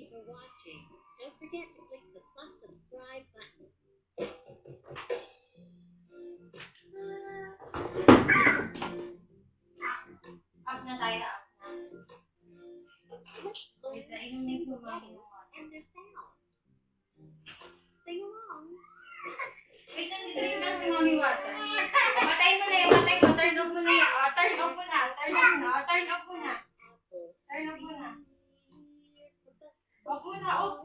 you for watching. Don't forget to click the subscribe button. Up na tayo, up na. Wait na, inom na yung pumaki ng water. And the sound. Sing along. Wait lang, dito yung kasi mami water. Patayin mo na yung water ko. Turn off mo na yan. Turn off mo na. Turn off mo na. Turn off mo na. Turn off mo na. Off mo na. Off.